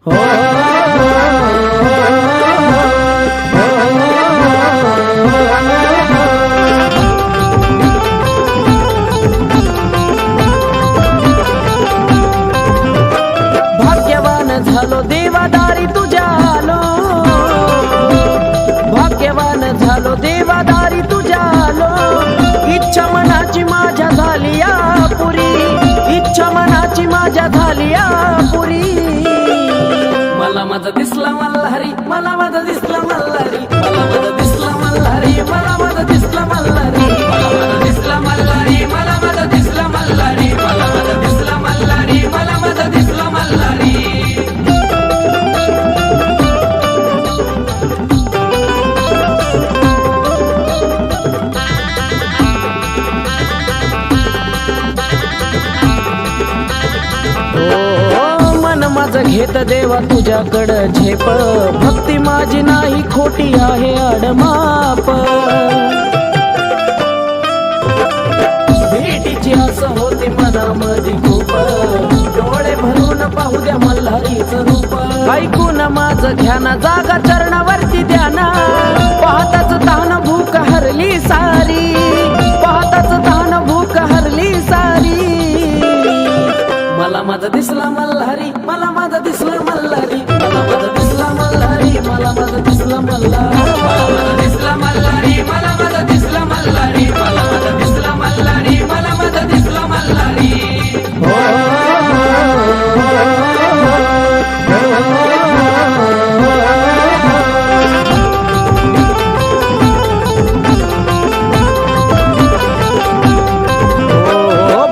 भाग्यवान झालो देवादारी तुझ्या आलो, भाग्यवान झालो देवादारी तुझ्या आलो, इच्छा मनाची माझ्या झाली या पुरी, इच्छा मनाची माझ्या झाली या पुरी। मला माझा दिसला मल्हारी, मला माझा दिसला मल्हारी, मला माझा दिसला मल्हारी, मला माझा दिसला मल्हारी, मला माझा दिसला मल्हारी, मला माझा दिसला मल्हारी, मला माझा दिसला मल्हारी, मला माझा दिसला मल्हारी। माझं घेत देवा तुझ्याकडं झेप, भक्ती माझी नाही खोटी आहे अडमाप, भेटीची असं होते मनामध्ये खूप, डोळे भरून पाहू द्या मल्हारीचं रूप, ऐकून माझं घ्यान जागा चरणावरती ध्याना, पाहताच तान भूक हरली सारी, पाहताच तान भूक हरली सारी। मला माझा दिसला मल्हारी, मला माझा दिसला मल्हारी, मला माझा दिसला मल्हारी, मला माझा दिसला मल्हारी, मला माझा दिसला मल्हारी, मला माझा दिसला मल्हारी, मला माझा दिसला मल्हारी, मला माझा दिसला मल्हारी।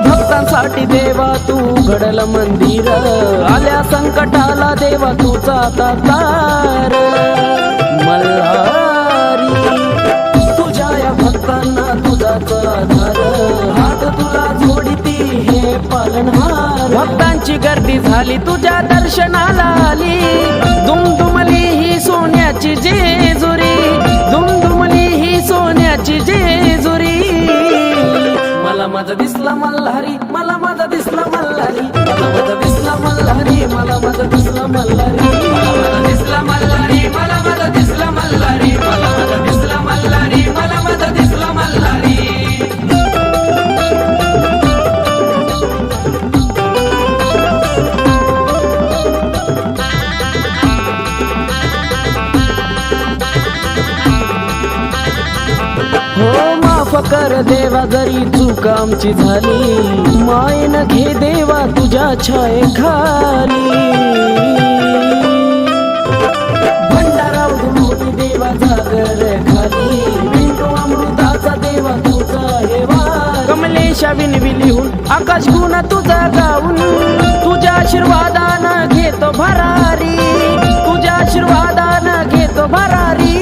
भक्तांसाठी देवा तू घडल मंदिर, आल्या संकटाला देवा तुझा तार, मल्हारी तुझ्या या भक्तांना तुझाच आधार, हात तुला जोडती हे पालनहार, भक्तांची गर्दी झाली तुझ्या दर्शनाला आली, दुमदुमली ही सोन्याची जेजुरी, दुमदुमली ही सोन्याची जेजुरी। मला माझा दिसला मल्हारी, मला माझा दिसला मल्हारी, मला माझा दिसला मल्हारी, मला माझा दिसला मल्हारी, मला माझा दिसला मल्हारी, मला माझा दिसला मल्हारी, मला माझा दिसला मल्हारी, मला माझा दिसला मल्हारी। हो माफ कर देवा जरी चूक आमची झाली, मायेन घे देवा तुझ्या छाये खाली, भंडारा होती देवा जागर खाली, बिंदू अमृताचा देवा तुझा हेवा, कमलेशा विनविलीहून आकाश गुण तुझा गाऊन, तुझ्या आशीर्वादानं घेतो भरारी, तुझ्या आशीर्वादानं घेतो भरारी।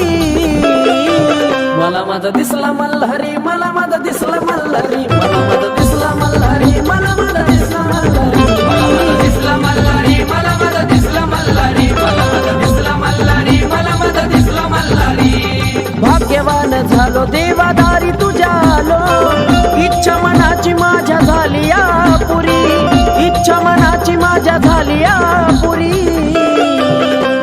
मला माझा दिसला मल्हारी, मला माझा दिसला मल्हारी, मला माझा दिसला मल्हारी, मला माझा दिसला मल्हारी, मला माझा दिसला मल्हारी, मला माझा दिसला मल्हारी, मला माझा दिसला मल्हारी, मला माझा दिसला मल्हारी। भाग्यवान झालो देवादारी तुझ्या आलो, इच्छा मनाची माझ्या झाली या पुरी, इच्छा मनाची माझ्या झाली या पुरी।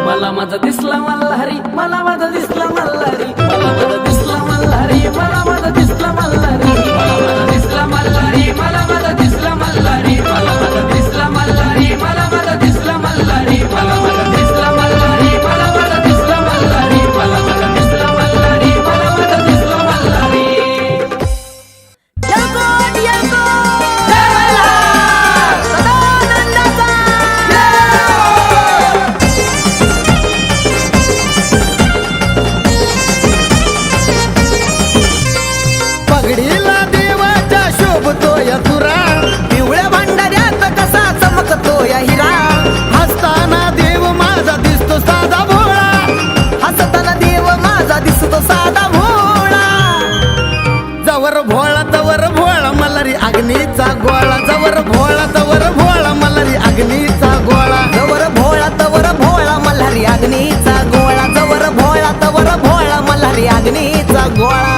मला माझा दिसला मल्हारी, मला माझा दिसला मल्हारी, मला माझा दिसला मल्हारी, मला माझा दिसला मल्हारी, मला माझा दिसला मल्हारी, मला माझा दिसला मल्हारी, मला माझा दिसला मल्हारी, मला माझा दिसला मल्हारी, मला माझा दिसला मल्हारी, मला माझा दिसला मल्हारी, मला माझा दिसला मल्हारी, मला माझा दिसला मल्हारी। पगडीला देवाच्या शोभतो या तुरा, पिवळ्या भंडाऱ्यात कसा चमकतो या हिरा, हसताना देव माझा दिसतो साधा भोळा, हसताना देव माझा दिसतो साधा भोळा, जवर भोळा तवर भोळा मल्हारी अग्नीचा गोळा, जवर भोळा तवर भोळा मल्हारी अग्नीचा गोळा, जवर भोळा तवर भोळा मल्हारी अग्नीचा गोळा, जवर भोळा तवर भोळा मल्हारी अग्नीचा गोळा।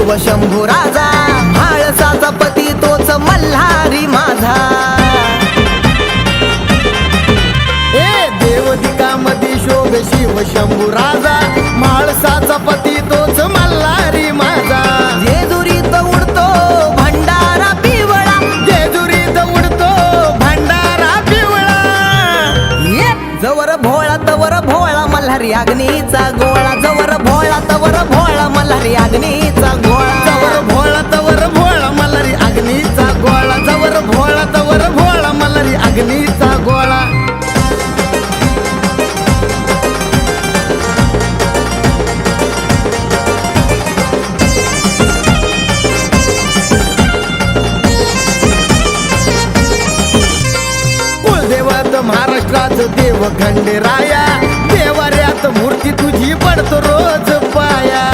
शिव शंभू राजा म्हाळसाचा पती तोच मल्हारी माझा ए देवदिकामध्ये शोभे शिव शंभू राजा म्हाळसाचा पती तोच मल्हारी माझा जेजुरीत उडतो भंडारा पिवळा जेजुरीत उडतो भंडारा पिवळा जवर भोळा तवर भोळा मल्हारी अग्नीचा गोळा जवर भोळा तवर भोळा मल्हारी अग्नीचा गोळा जवर भोळा तवर भोळा मल्हारी अग्नीचा गोळा जवर भोळा तवर भोळा मल्हारी अग्नीचा गोळा कुलदैवत महाराष्ट्राचं देव खंडेराया देवाऱ्यात मूर्ती तुझी पडतो रोज पाया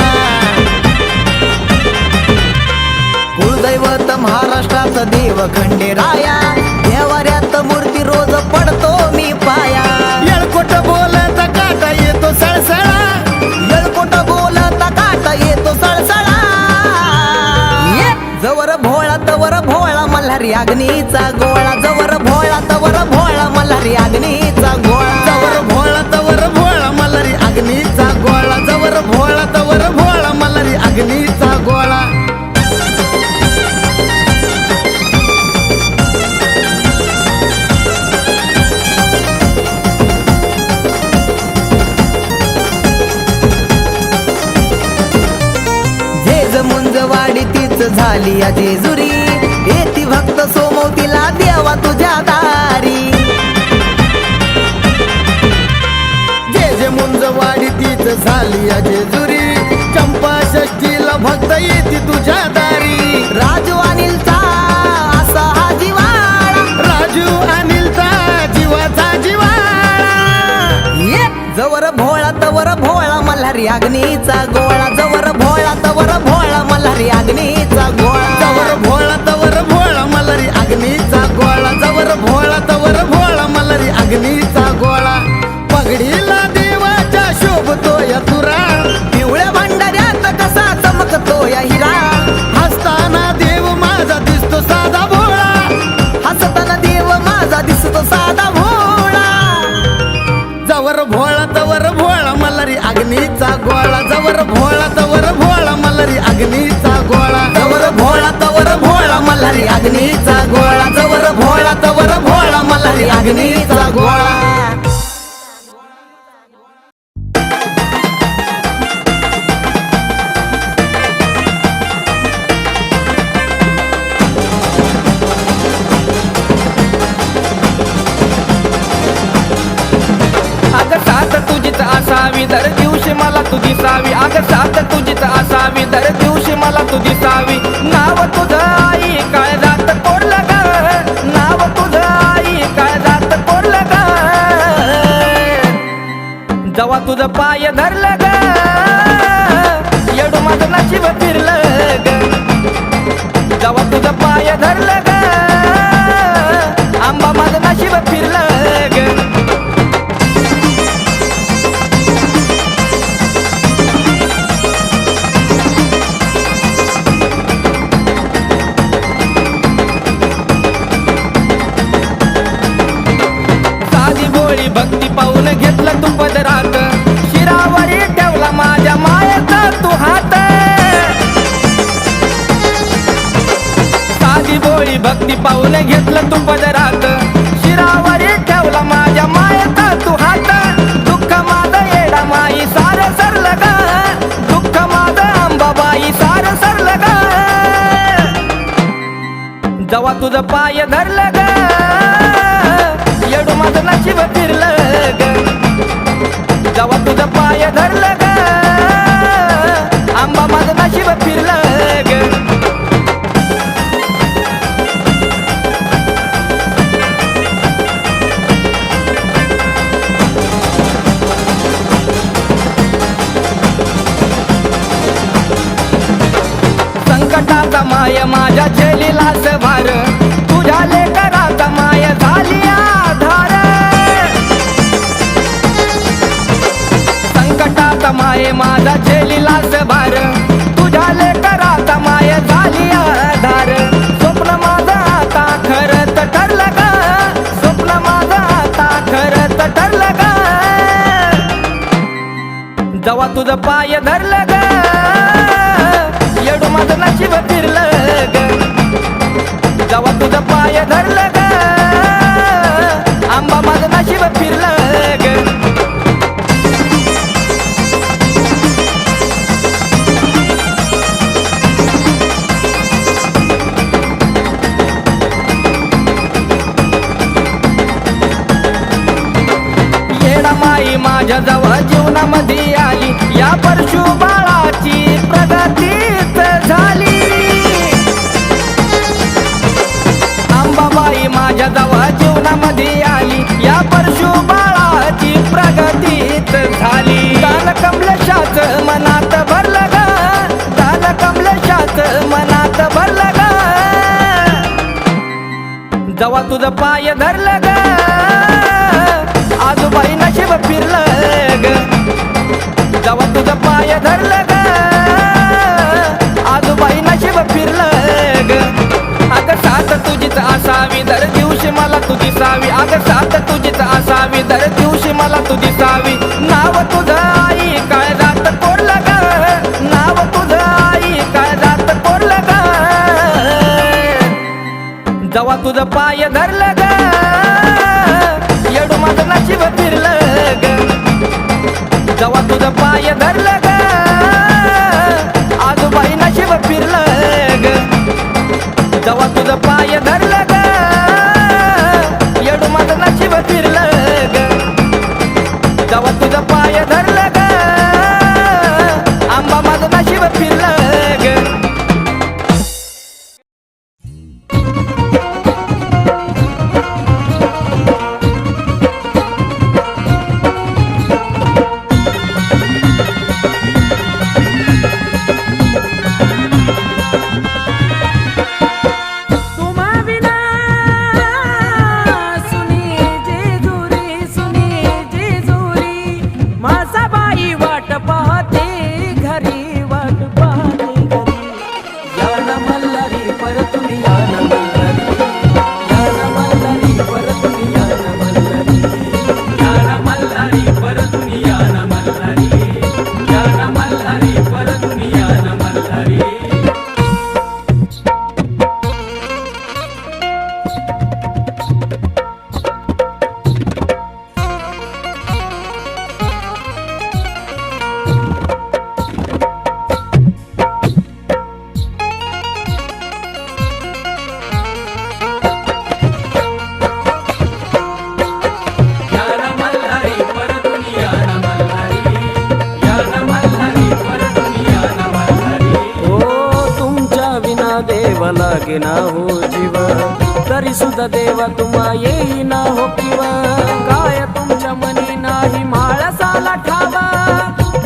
कुलदैवत महाराष्ट्राचं देव खंडेराया देवाऱ्यात मूर्ती रोज पडतो मी पाया येळकोट बोलता काटा येतो सळसळा येळकोट बोलता काटा येतो सळसळा जवर भोळा तवर भोळा मल्हारी अग्नीचा गोळा जवर भोळा तवर भोळा मल्हारी अग्नीचा गोळा जवर भोळा तवर भोळा मल्हारी अग्नीचा गोळा जवर भोळा तवर भोळा मल्हारी अग्नीचा गोळा मुंजवाडी तीच झाली या जेजुरी येती भक्त सोमवतीला देवा तुझ्या दारी जे मुंजवाडी तीच झाली या जेजुरी चंपा षष्टीला भक्त येती तुझ्या दारी राजू अनिलचा असा हा जिवाळा राजू अनिलचा जीवाचा जिवाळा जवर भोळा तवर भोळा मल्हारी अग्नीचा गोळा जवर भोळा तवर भोळा मल्हारी अग्नीचा गोळा जवर भोळा तवर भोळा मल्हारी अग्नीचा गोळा जवर भोळा तवर भोळा मल्हारी अग्नीचा गोळा पगडीला देवाच्या शोभतो या तुरा पिवळ्या भंडाऱ्यात कसा चमकतो या हिरा हसताना देव माझा दिसतो साधा भोळा हसताना देव माझा दिसतो साधा भोळा जवर भोळा तवर भोळा मल्हारी अग्नीचा गोळा जवर भोळा तवर भोळा मल्हारी अग्नीचा गोळा जवर भोळा तवर भोळा मल्हारी अग्नीचा गोळा जवर भोळा तवर भोळा मल्हारी अग्नीचा गोळा तुझीच असावी दर दिवशी मला तुझी सावी अग साथ तुझीच असावी दर दिवशी मला तुझी सावी नाव तुझं आई काय जात कोरलं ग नाव तुझं आई काय जात कोरलं ग जेव्हा तुझं पाय धरलं ग येडू माझं नशीब फिरलं ग जेव्हा तुझं पाय धरलं ग आंबा माझं नशीब फिरलं ग भक्ती पाहून घेतलं तू पदरात शिरावरी ठेवला माझ्या मायेचा तू हात साधी बोळी भक्ती पाहून घेतलं तू पदरात शिरावरी ठेवला माझ्या मायेचा तू हात दुःख माझं येडा माई सार सरलं ग दुःख माझं अंबाबाई सार सरलं ग जेव्हा तुझं पाय धरलं ग येडू माझं नशीब फिरलं ग जेव्हा तुझं पाय धरलं ग आंबा माझं नशीब फिरलं ग संकटाचा माय माझ्या झेलीलाच भार तुझ्या लेकराचा माय झाली आधार संकटाचा माय माझा झेलीलाच भार तुझ्या लेकराचा जवा तुझं पाय धरलं ग येडू माझं नशीब फिरलं ग जवा तुझं पाय धरलं ग आंबा माझं नशीब फिरलं ग माई माझ्या जवळ जीवनामध्ये आली या परशु बाळाची प्रगतीच झाली अंबाबाई माझ्या जवळ जीवनामध्ये आली या परशु बाळाची प्रगतीच झाली दान कमलेशाच मनात भरलं ग दान कमलेशाच मनात भरलं ग जवा तुझं पाय धरलं ग आजूबाई नशीब फिरलं ग जवा तुझं पाय धरलं ग आजूबाई नशीब फिरलं ग अगं साथ तुझीच असावी दर दिवशी मला तुझी सावी अगं साथ तुझीच असावी दर दिवशी मला तुझी सावी नाव तुझं आई काळजात कोरलं ग नाव तुझं आई काळजात कोरलं ग जवा तुझं पाय धरलं ग येडू माझं नशीब फिरलं ग जवा तुझं पाय धरलं ग आजूबाई नशीब फिरलं ग जवा तुझं पाय धरलं ग येडू माझं नशीब फिरलं ग जवा तुझं पाय धरलं ग आंबा माझं नशीब फिरलं ग लागेना हो जीव तरी सुद्धा देवा तुम्हा येईना हो किंवा काय तुमच्या मनी नाही म्हाळसाला ठावा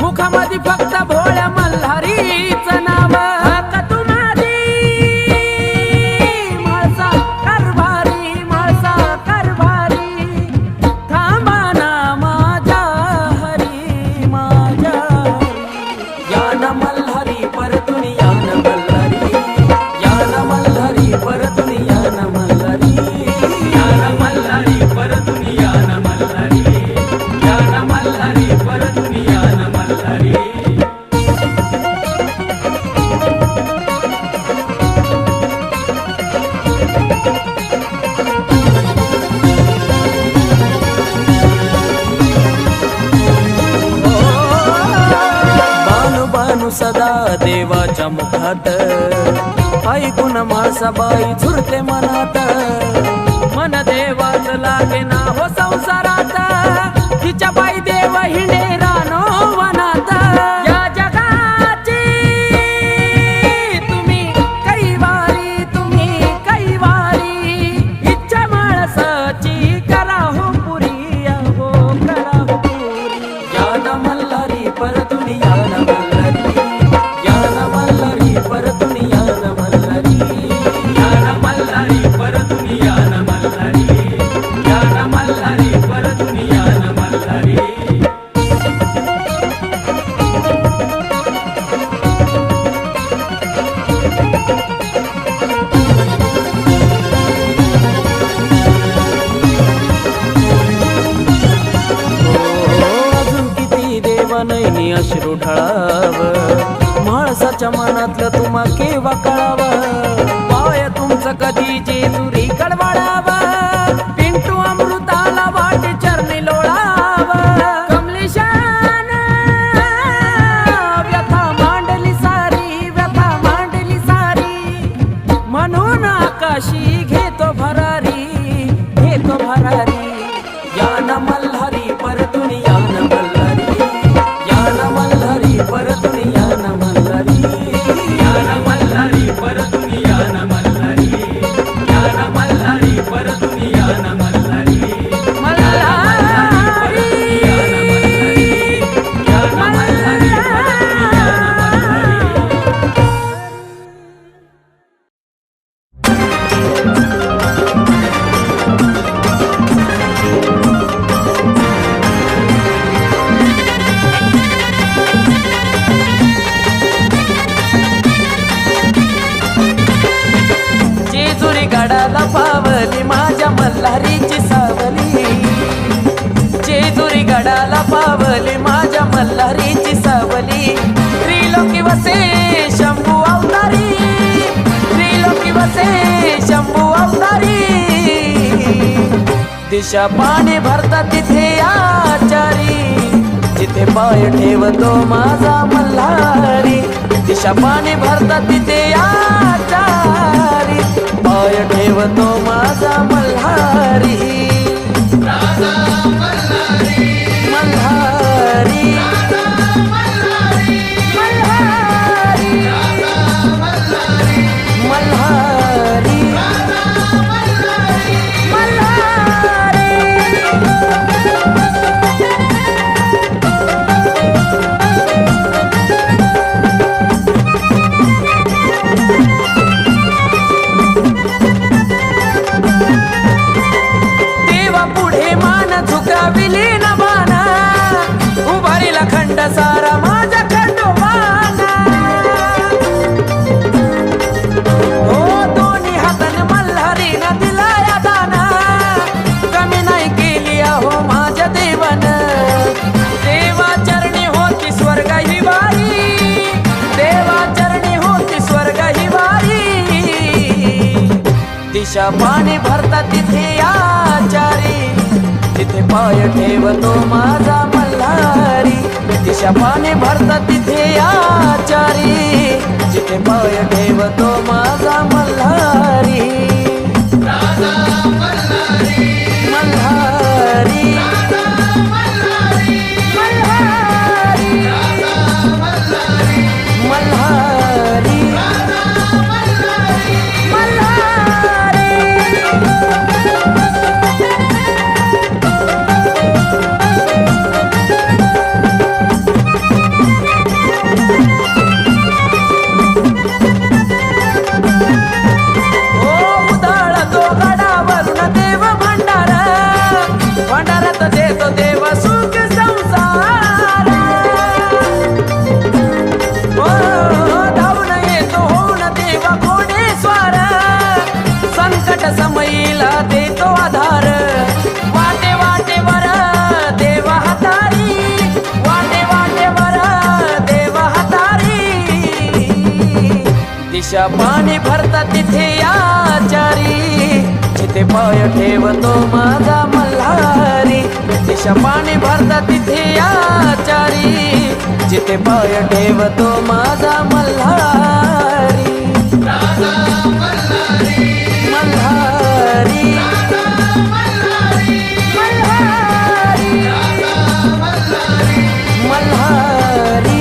मुखामध्ये फक्त भोळ्या मल्हारीच नाव का तुम्हारी म्हाळसा कारभारी थांबा ना माझ्या हरी माझ्या या ना मल्हारी परतून या ना मल्हारी परतून या ना मल्हारी या ना मल्हारी परतून या ना मल्हारी या ना मल्हारी परतून या ना मल्हारी बानू बानू सदा देवाच्या मुखात ऐकून म्हाळसाबाई झुरते मनात मन देवाच लागे ना हो संसारात तिच्या बाई देव हिंडे रानो वनात या जगाची तुम्ही कैवारी इच्छा म्हाळसाची करा हो पुरी हो करा हो पुरी या ना मल्हारी परतून या ना मल्हारी या ना मल्हारी परतून या ना मल्हारी या ना मल्हारी परतून या ना मल्हारी या ना मल्हारी परतून या ना मल्हारी नैनी अश्रू ढळाव म्हाळसाच्या मनातलं तुम्हा केव्हा कळाव पाय तुमचं कधी जेजुरी कडवाडाव पिंटू अमृताला वाट चरणी लोळाव कमलेशान व्यथा मांडली सारी व्यथा मांडली सारी म्हणून आकाशी घेतो भरारी यान मल्हारी परतून यान मल्हारी यान मल्हारी परतून यान मल्हारी यान मल्हारी परतून यान मल्हारी यान मल्हारी परतून यान मल्हारी मल्हारी यान मल्हारी जेजुरी गडाला पावली माझ्या मल्हारीची सावली जेजुरी गडाला पावली माझ्या मल्हारीची सावली त्रिलोकी वसे शंभू अवतारी त्रिलोकी वसे शंभू अवतारी दिशा पाणी भरता तिथे आचारी जिथे पाय ठेवतो माझा मल्हारी दिशा पाणी भरता तिथे आचारी पाय ठेवतो माझा मल्हारी मल्हारी मल्हारी मल्हारी देवा पुढे मान झुकाविली न बाना उभारीला खंड सारा माझ्या खंडोबाना हो दोन्ही हातन मल्हारीनं दिला या दाना कमी नाही केली अहो माझ्या देवन देवाचरणी होती स्वर्ग ही वारी देवाचरणी होती स्वर्ग ही वारी दिशा पाणी भरता तिथे आचारी तिथे पाय ठेवतो माझा मल्हारी दिशा पाणी भरता तिथे आचारी जिथे पाय ठेवतो माझा मल्हारी मल्हारी मल्हारी मल्हारी भंडारात देतो देव सुख संसार धावून येतो होऊन देवा घोडेस्वार संकट समयीला देतो आधार वाटे वाटेवर देवा हातारी वाटे वाटेवर देवा हातारी दिशा पाणी भरता तिथे आचारी जिथे पाय ठेवतो माझा मल्हारी दिशा पाणी भरता तिथे आचारी जिथे पाय ठेवतो माझा मल्हारी मल्हारी मल्हारी मल्हारी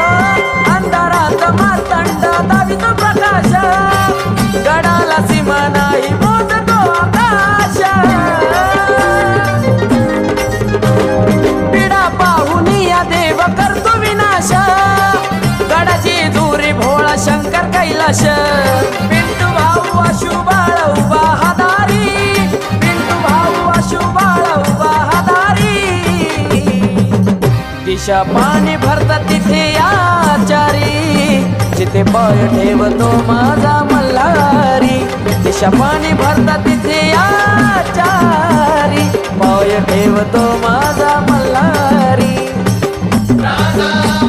अंधारात मातंड दिशा पाणी भरतात तिथे आचारी जिथे पाय ठेवतो माझा मल्हारी दिशा पाणी भरतात तिथे आचारी पाय ठेवतो माझा मल्हारी मल्हारी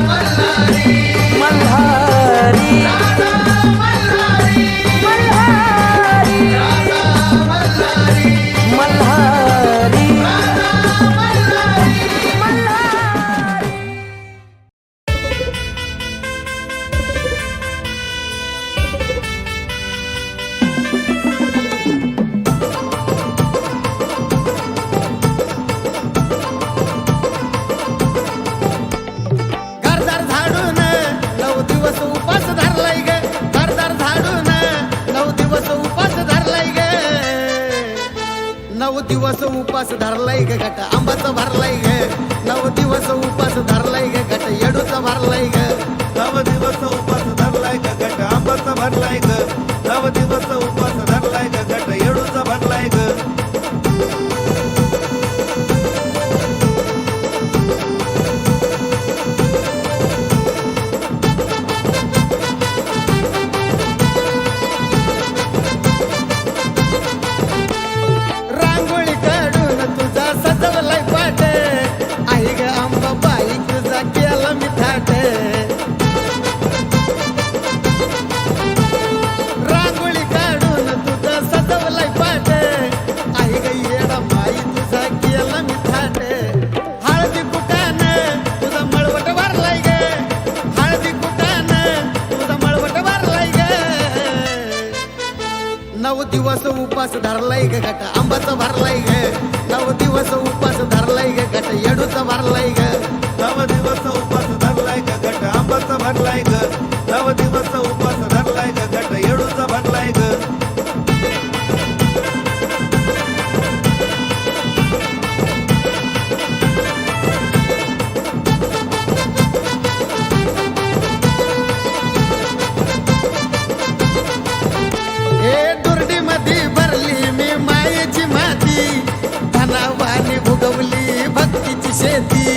मल्हारी मल्हारी घरदार झाडून 9 दिवस उपास धरलाय ग घरदार झाडून 9 दिवस उपास धरलाय ग 9 दिवस उपास धरलाय ग घट आंबाचा भरलाय ग 9 दिवस उपास धरलाय ग घट येडूचा भरलाय ग 9 दिवस उपास धरलाय ग घट आंबाचा भरलाय ग 9 दिवस उपास धरलाय ग घट येडूचा भरलाय ग रांगोळी काढून तुझा सजवलाय पाट आई ग आंबा बाई तुझा केला मी थाट रांगोळी काढून तुझा सजवलाय पाट आई ग येडा बाई तुझा केला मी थाट हळदी कुटान तुझा मळवट भरलाय ग हळदी कुटान तुझा मळवट भरलाय ग 9 दिवस उपास धरलाय ग घट आंबाचा भरलाय ग 9 दिवस उपास धरलाय ग घट येडूचा भरलाय ग 9 दिवस उपास धरलाय ग घट आंबाचा भरलाय ग 9 दिवस उपास धरलाय ग घट येडूचा भरलाय ग हे दुर्डी मध्ये भरली मी मायेची माती धनावाने भुगवली भक्तीची शेती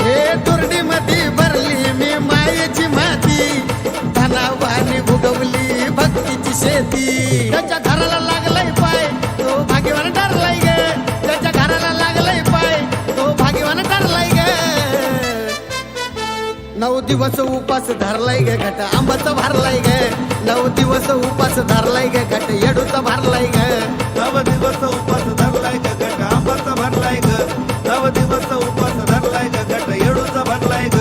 हे दुर्डी मध्ये भरली मी मायेची माती धनावाने भुगवली भक्तीची शेती त्याच्या घराला लागलाय पाय तो भाग्यवान ठरलाय ग त्याच्या घराला लागलाय पाय तो भाग्यवान ठरलाय ग 9 दिवस उपास धरलाय ग घट आंबाचा भरलाय ग 9 दिवस उपास धरलाय ग घट येडूचा भरलाय ग 9 दिवस उपास धरलाय ग घट आंबाचा भरलाय ग 9 दिवस उपास धरलाय ग घट येडूचा भरलाय ग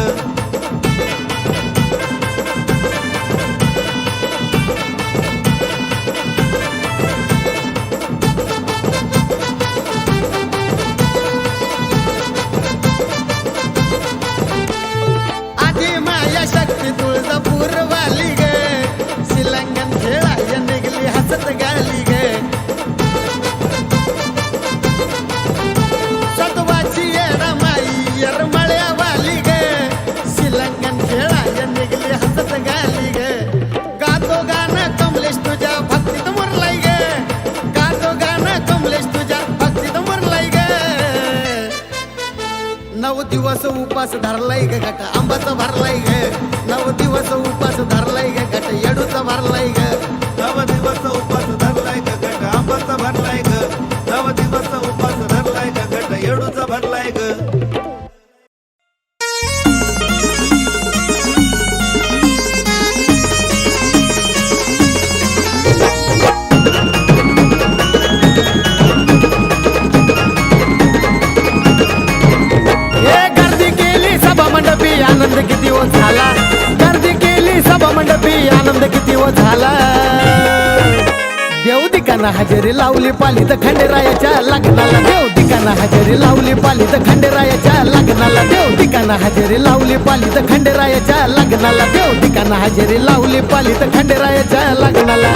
आधी माया शक्ती तुळजापूर वाली ग शिलांगण खेळाय निघली हसत गाली ग सत्वाची येडा माई येरमळ्या वाली ग शिलांगण खेळाय निघली हसत गाली ग गातो गाणं कमलेश तुझ्या भक्तीत मुरलाय ग गातो गाणं कमलेश तुझ्या भक्तीत मुरलाय ग 9 दिवस उपास धरलाय ग घट आंबाचा भरलाय ग 9 दिवस उपास धरलाय ग घट येडूचा भरलाय ग 9 दिवस उपास धरलाय ग घट आंबाचा भरलाय ग 9 दिवस उपास धरलाय ग घट येडूचा भरलाय ग हे गर्दी केली सभा मंडपी आनंद किती हो झाला गर्दी केली सभा मंडपी आनंद किती हो झाला देव दिकाना हजेरी लावली पाली तर खंडेरायाच्या लग्नाला देव दिकाना हजेरी लावली पाली तर खंडेरायाच्या लग्नाला देव दिकाना हजेरी लावली पाली तर खंडेरायाच्या लग्नाला देव दिकाना हजेरी लावली पाली तर खंडेरायाच्या लग्नाला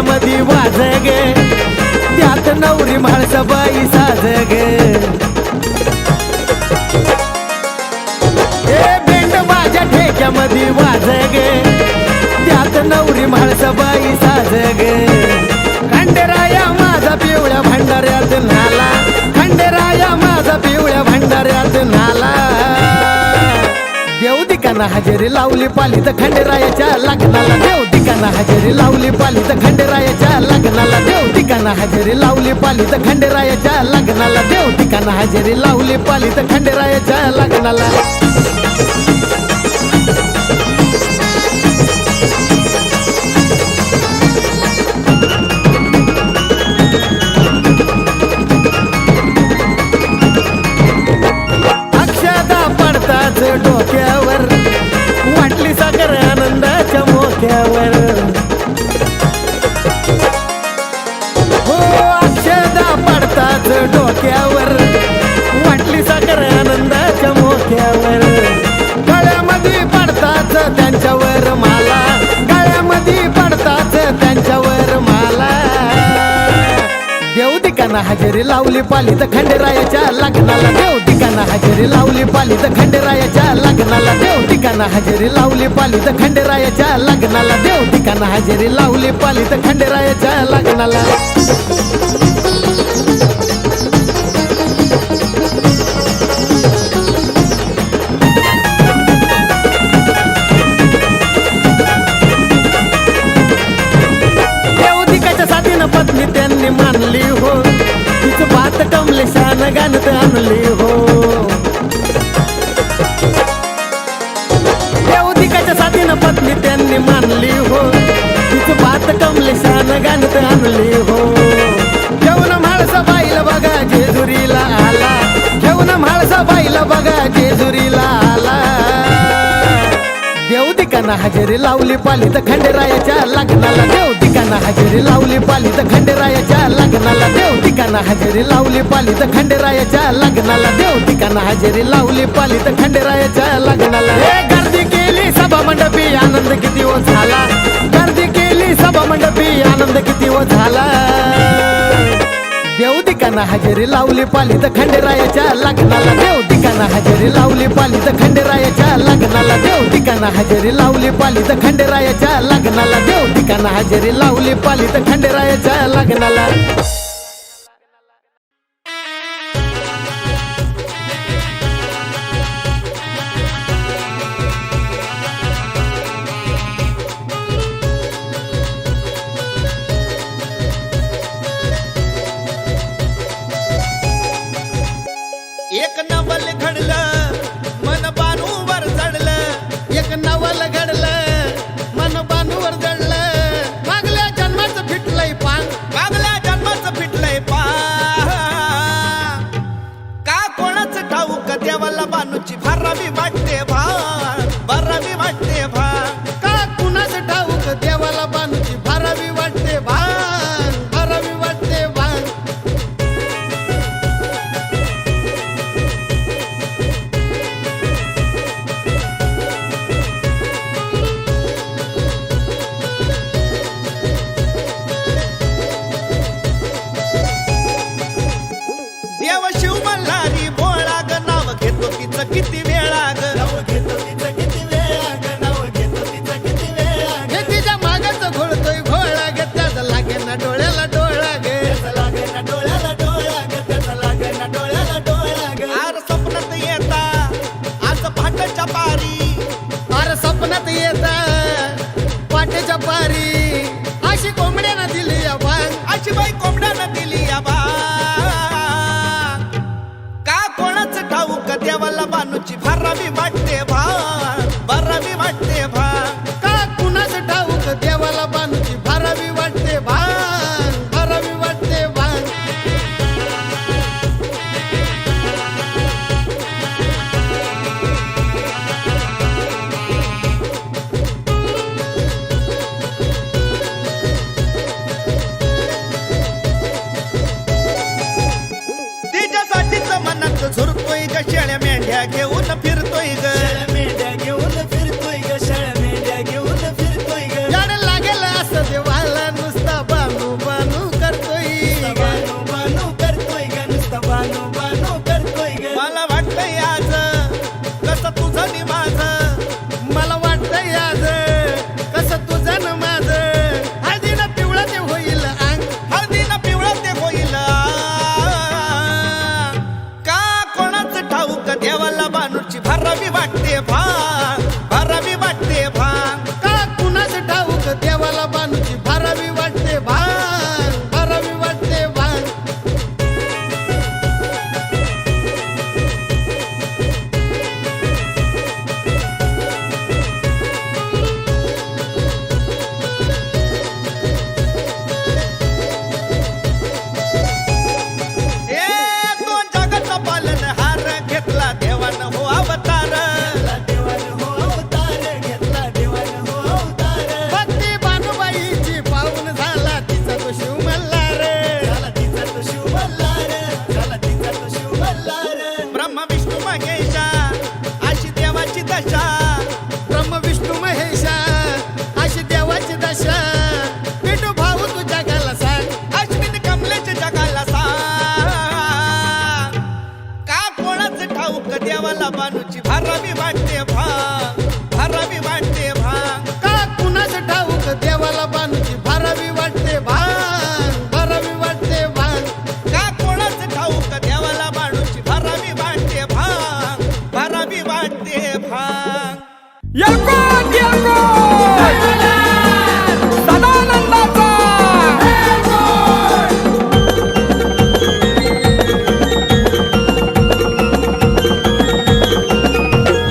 मध्ये वाज गे त्यात नवरी म्हाळसा बाई साज गे ग खंडेराया माझा पिवळ्या भंडाऱ्यात नाला खंडेराया माझा पिवळ्या भंडाऱ्यात नाला देव दिकाना हजेरी लावली पालीत खंडेरायाच्या लग्नाला देव दिकाना हजेरी लावली पालीत खंडेरायाच्या लग्नाला देव दिकाना हजेरी लावली पालीत खंडेरायाच्या लग्नाला देव दिकाना हजेरी लावली पालीत खंडेरायाच्या लग्नाला डोक्यावर वाटली साखर आनंदाच्या मोक्यावर हो अक्षदा पडताच डोक्यावर वाटली साखर आनंदाच्या मोक्यावर गळ्यामध्ये पडताच त्यांच्यावर माला गळ्यामध्ये पडताच त्यांच्यावर माला देव दिकाना हजेरी लावली पालीत खंडेरायाच्या लग्नाला देव दिकाना हजेरी लावली पालीत खंडेरायाच्या लग्नाला देव दिकाना हजेरी लावली पालीत खंडेरायाच्या लग्नाला देव दिकाना हजेरी लावली पालीत खंडेरायाच्या लग्नाला पत्नी त्यांनी मानली हो तिचं बात कमलेशान गाणत आणली हो देवदिकाच्या साथीनं पत्नी त्यांनी मानली हो तिचं बात कमलेशान गाणत आणली हो घेऊन म्हाळसा बाईला बघा जेजुरीला आला घेऊन म्हाळसा बाईला बघा जेजुरीला आला देव दिकाना हजेरी लावली पालीत खंडेरायाच्या लग्नाला देव दिकाना हजेरी लावली पालीत खंडेरायाच्या लग्नाला देव दिकाना हजेरी लावली पालीत खंडेरायाच्या लग्नाला देव दिकाना हजेरी लावली पालीत खंडेरायाच्या लग्नाला हे गर्दी केली सभा मंडपी आनंद किती हो झाला गर्दी केली सभा मंडपी आनंद किती हो झाला देव दिकाना हजेरी लावली पालीत खंडेरायाच्या लग्नाला देव दिकाना हजेरी लावली पालीत खंडेरायाच्या लग्नाला देव दिकाना हजेरी लावली पालीत खंडेरायाच्या लग्नाला देव दिकाना हजेरी लावली पालीत खंडेरायाच्या लग्नाला एक नवल घडलं मन बानूवर चढलं एक नवल घडलं मन बानूवर जडलं मागल्या जन्माचं फिटलंय पान मागल्या जन्माचं फिटलंय का कोणाचं ठाऊक देवाला बानूची भरावी वाटते भरावी वाटते का कुणाचं ठाऊक देवाला बानूची भरावी वाटते भरावी वाटते देव शिव मल्हारी भोळा ग नाव घेतो तिचं किती वेळा ग नाव घेतो तिचं किती वेळा ग नाव घेतो तिचं किती वेळा हे तिच्या मागाचं घोळतोय घोळा ग त्याचा लागे ना डोळ्याला डोळा ग त्याचा लागे ना डोळ्याला डोळा ग त्याचा लागे ना डोळ्याला डोळा ग आर स्वप्नात येता आज पहाटेच्या पारी अरे स्वप्नात येता पाटेच्या पारी अशी कोंबड्यानं दिली या बाग अशी बाई कोंबड्यानं दिली या बा का कोणाचं ठाऊक देवाला बानूची भरावी वाटते भरावी वाटते का कुणाचं ठाऊक देवाला बानूची भरावी वाटते भरावी वाटते देवाला बानूची भारावी वाटते भांग, भारावी वाटते भांग. का कुणाच ठाऊक देवाला बानूची भारावी वाटते भांग, भारावी वाटते भांग. का कोणाच ठाऊक देवाला बानूची भारावी वाटते भांग, भारावी वाटते भांग. येळकोट येळकोट सदानंदाचा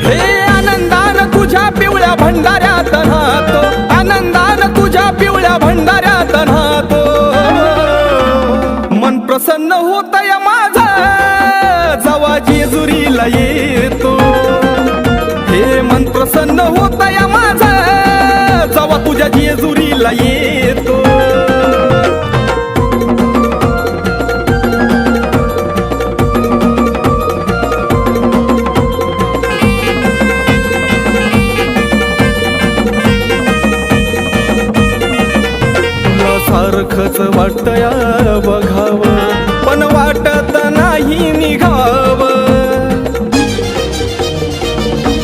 हे आनंदान तुझ्या पिवळ्या भंडाऱ्यात राहतो, आनंदान तुझ्या पिवळ्या भंडाऱ्यात राहतो. मन प्रसन्न होतय माझं जवा जेजुरीला येतो. हे मन प्रसन्न होतय माझं जवा तुझ्या जेजुरीला येतो. सारखंच वाटतया बघावं पण वाटत नाही निघावं.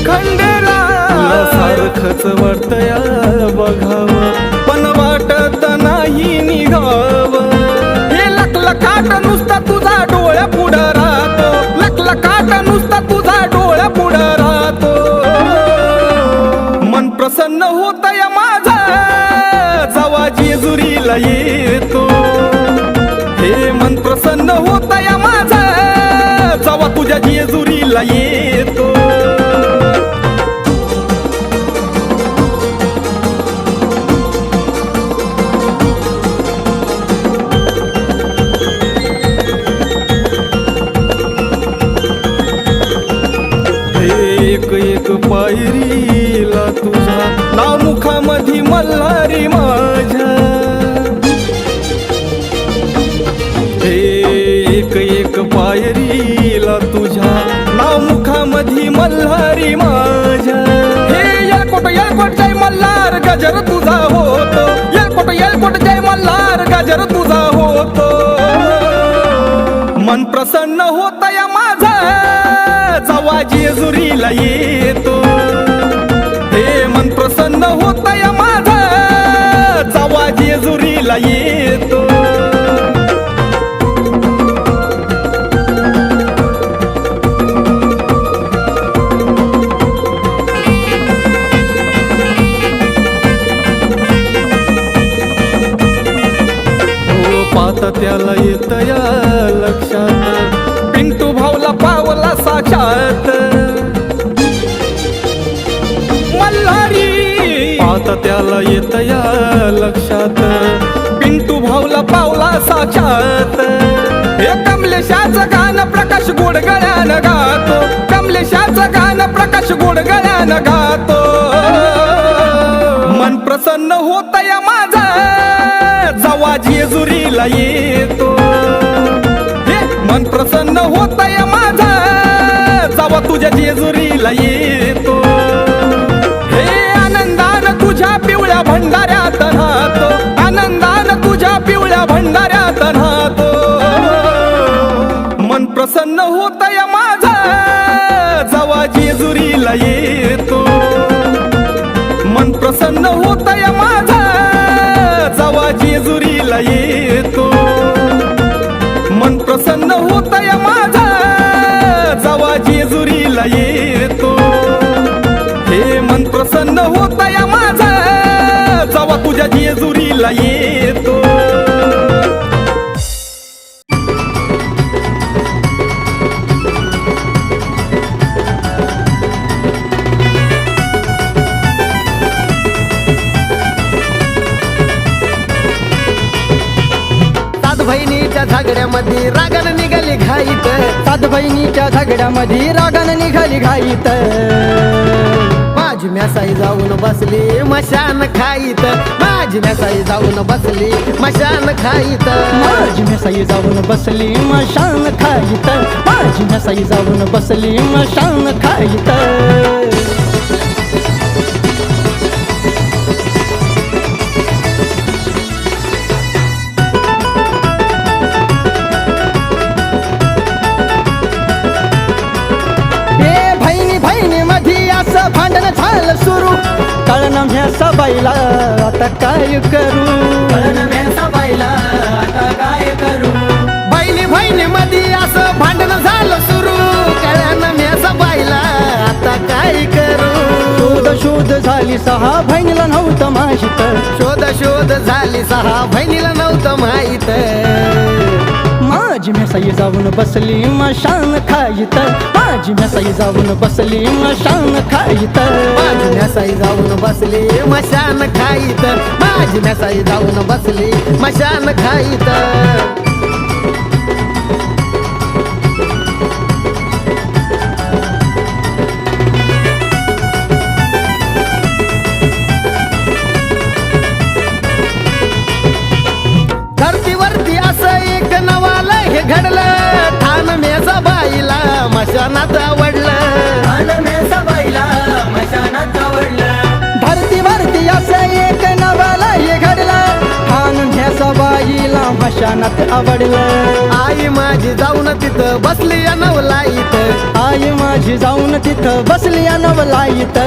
खंडेला सारखंच वाटतया बघावं पण वाटत नाही निघावं. हे लकलकाट नुसता तुझा डोळ्या पुढं राहतो, लकलकाट नुसता तुझा डोळ्या पुढं राहतो. मन प्रसन्न होतय माझं जवा जेजुरीला येतो. हे मन प्रसन्न होतय माझं जवा तुझ्या जेजुरीला येतो. एक एक पायरीला तुझ्या नाव मुखामधी मल्हारी माझ्या. हे एक एक पायरीला तुझ्या नाव मुखामधी मल्हारी माझ्या. हे येळकोट येळकोट जय मल्हार गजर तुझा होतो, येळकोट येळकोट जय मल्हार गजर तुझा होतो. मन प्रसन्न होतय माझं जवा जेजुरीला येतो. हे मन प्रसन्न होतय माझं जवा जेजुरीला येतो. हो पात त्याला येतया लक्षात, पिंटू भाऊला पावला साक्षात. मल्हारी पाहता त्याला येतया लक्षात, पिंटू भाऊला पावला साक्षात. हे कमलेशाचं गाणं प्रकाश गोडगळ्यानं गातो, कमलेशाचं गाणं प्रकाश गोडगळ्यानं गातो. मन प्रसन्न होतय माझं जवा जेजुरीला येतो. मन प्रसन्न होतय माझं जवा तुझ्या जेजुरीला येतो. हे आनंदान तुझ्या पिवळ्या भंडाऱ्यात राहतो, आनंदान तुझ्या पिवळ्या भंडाऱ्यात राहतो. मन प्रसन्न होतय माझं जवा जेजुरीला येतो. मन प्रसन्न होतय माझं जवा जेजुरीला येतो. मन प्रसन्न होतय माझं जवा जेजुरीला येतो. हे मन प्रसन्न होतय माझं जवा तुझ्या जेजुरीला येतो. बहिणीच्या झगड्यामध्ये रागानं निघाली घाईत, सात बहिणीच्या झगड्यामध्ये रागानं निघाली घाईत. माझी म्यासाई जाऊन बसली मशान खाईत, माझी म्यासाई जाऊन बसली मशान खाईत. माझी मेसाई जाऊन बसली मशान खाईत, माझी मेसाई जाऊन बसली मशान खाईत. असं भांडण झालं सुरू कळना म्यासा बाईला आता काय करू बाईला आता काय करू बहिणी बहिणी मध्ये असं भांडण झालं सुरू कळ्यानं मी असं बाईला आता काय करू शोध झाली सहा बहिणीला नव्हतं माहित शोध झाली सहा बहिणीला नव्हतं माहित माझी मेसाई जाऊन बसली मशान खाईत माझी मेसाई जाऊन बसली मशान खाईत माझी म्यासाई जाऊन बसली मशान खाईत माझी म्यासाई जाऊन बसली मशान खाईत धरतीवरती असं एक नवाला हे घडलं ठाण मेसा बाईला मशानात आवडलं बाईला मशानात आवडलं धरतीवरती असं एक नवाला हे घडलं ठाण घ्यासा बाईला मशानात आवडलं आई माझी जाऊन तिथं बसली नवलाईत आई माझी जाऊन तिथं बसली नवलाईत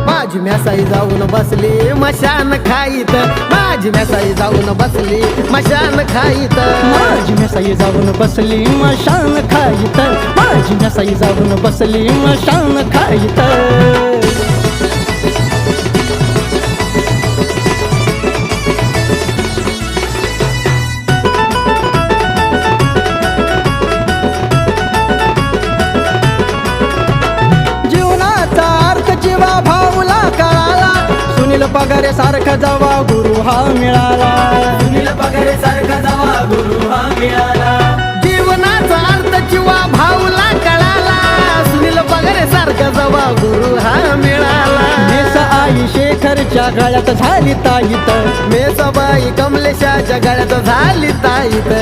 माझी म्यासाई जाऊन बसली मशान खाईत माझी म्यासाई जाऊन बसली मशान खाईत माझी मेसाई जाऊन बसली मशान खाईत माझी मेसाई जाऊन बसली मशान खाईत जीवनाचा अर्थ जीवा भाऊला कळाला सुनील पगारे सारखा जावा गुरु हा मिळाला सुनील पगारे सारखा जावा गुरु हा मिळाला जीवनाचा अर्थ किंवा भाऊला कळाला सुनील पगारे सारखा जवा गुरु हा मिळाला मेस आई शेखरच्या गळ्यात झाली ताईत मेसबाई कमलेशाच्या गळ्यात झाली ताईत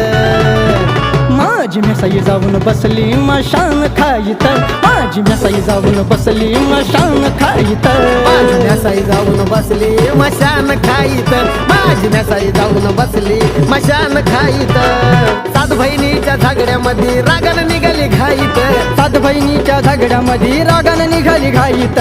माझी मेसाई जाऊन बसली मशान खाईत माझी मेसाई जाऊन बसली मशान खाईत माझी म्यासाई जाऊन बसली मशान खाईत माझी म्यासाई जाऊन बसली मशान खाईत सात बहिणीच्या झगड्यामध्ये रागानं निघाली घाईत सात बहिणीच्या झगड्यामध्ये रागानं निघाली घाईत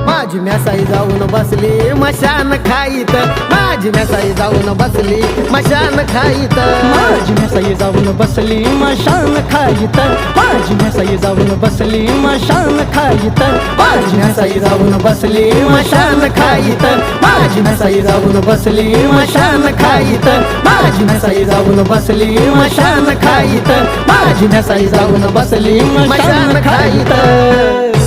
माझी म्यासाई जाऊन बसली मशान खाईत माझी म्यासाई जाऊन बसली मशान खाईत माझी मेसाई जाऊन बसली मशान खाईत माझी मेसाई जाऊन बसली मशान खाईत माझी मेसाई जाऊन बसली मशान खाईत माझी मेसाई जाऊन बसली मशान खाईत माझी मेसाई जाऊन बसली मशान खाईत माझी मेसाई जाऊन बसली मशान खाईत